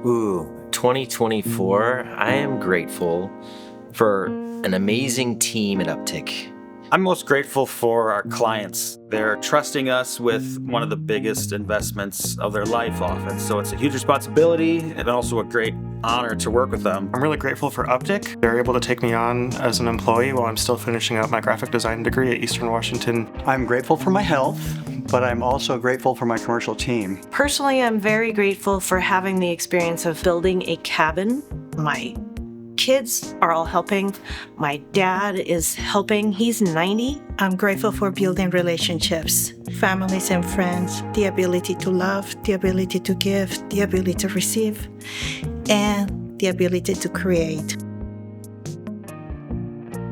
2024, I am grateful for an amazing team at Uptic. I'm most grateful for our clients. They're trusting us with one of the biggest investments of their life often. So it's a huge responsibility and also a great honor to work with them. I'm really grateful for Uptic. They're able to take me on as an employee while I'm still finishing out my graphic design degree at Eastern Washington. I'm grateful for my health, but I'm also grateful for my commercial team. Personally, I'm very grateful for having the experience of building a cabin. My kids are all helping. My dad is helping. He's 90. I'm grateful for building relationships, families and friends, the ability to love, the ability to give, the ability to receive, and the ability to create.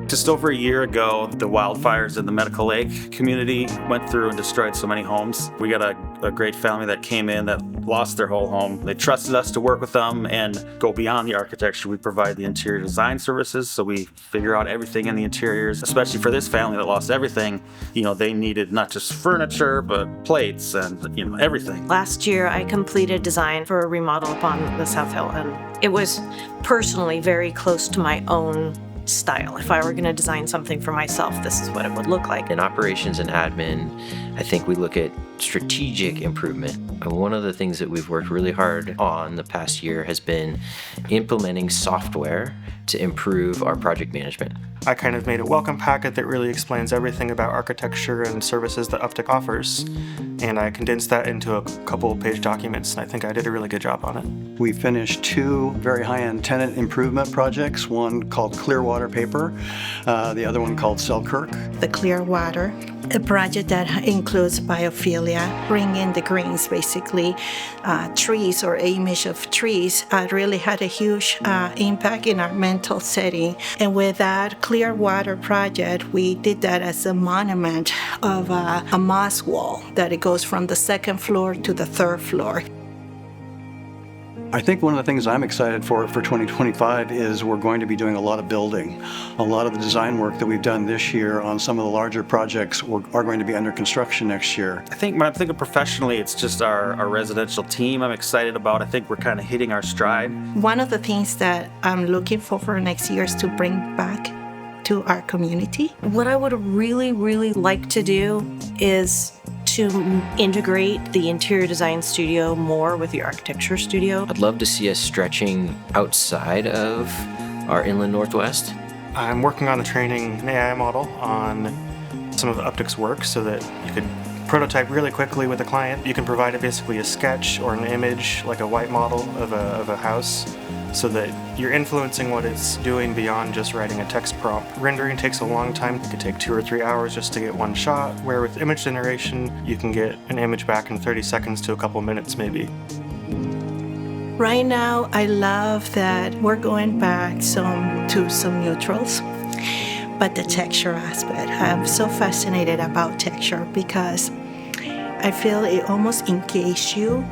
Just over a year ago, the wildfires in the Medical Lake community went through and destroyed so many homes. We got a great family that came in that lost their whole home. They trusted us to work with them and go beyond the architecture. We provide the interior design services, so we figure out everything in the interiors. Especially for this family that lost everything, they needed not just furniture, but plates and everything. Last year, I completed design for a remodel up on the South Hill, and it was personally very close to my own style. If I were going to design something for myself, this is what it would look like. In operations and admin, I think we look at strategic improvement. And one of the things that we've worked really hard on the past year has been implementing software to improve our project management. I kind of made a welcome packet that really explains everything about architecture and services that Uptic offers, and I condensed that into a couple page documents, and I think I did a really good job on it. We finished 2 very high-end tenant improvement projects, one called Clearwater Paper, the other one called Selkirk. The Clearwater, a project that includes biophilia, bring in the greens basically, trees or image of trees really had a huge impact in our mental setting. And with that Clearwater project, we did that as a monument of a moss wall that it goes from the 2nd floor to the 3rd floor. I think one of the things I'm excited for 2025 is we're going to be doing a lot of building. A lot of the design work that we've done this year on some of the larger projects are going to be under construction next year. I think when I'm thinking professionally, it's just our residential team I'm excited about. I think we're kind of hitting our stride. One of the things that I'm looking for next year is to bring back to our community. What I would really, really like to do is to integrate the interior design studio more with the architecture studio. I'd love to see us stretching outside of our inland Northwest. I'm working on the training an AI model on some of Uptic's work so that you could prototype really quickly with a client. You can provide it basically a sketch or an image, like a white model of a house, so that you're influencing what it's doing beyond just writing a text prompt. Rendering takes a long time. It could take 2 or 3 hours just to get one shot, where with image generation, you can get an image back in 30 seconds to a couple minutes maybe. Right now, I love that we're going back to some neutrals, but the texture aspect. I'm so fascinated about texture because I feel it almost engages you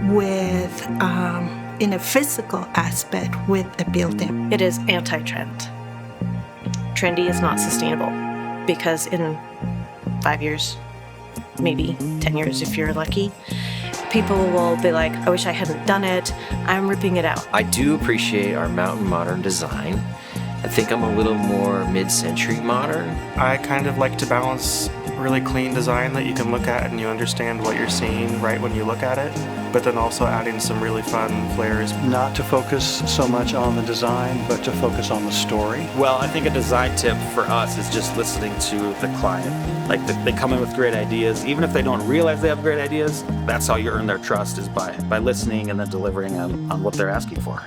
with in a physical aspect with a building. It is anti-trend. Trendy is not sustainable because in 5 years, maybe 10 years if you're lucky, people will be like, I wish I hadn't done it. I'm ripping it out. I do appreciate our mountain modern design. I think I'm a little more mid-century modern. I kind of like to balance really clean design that you can look at and you understand what you're seeing right when you look at it, but then also adding some really fun flares. Not to focus so much on the design, but to focus on the story. Well, I think a design tip for us is just listening to the client. Like they come in with great ideas. Even if they don't realize they have great ideas, that's how you earn their trust, is by listening and then delivering on what they're asking for.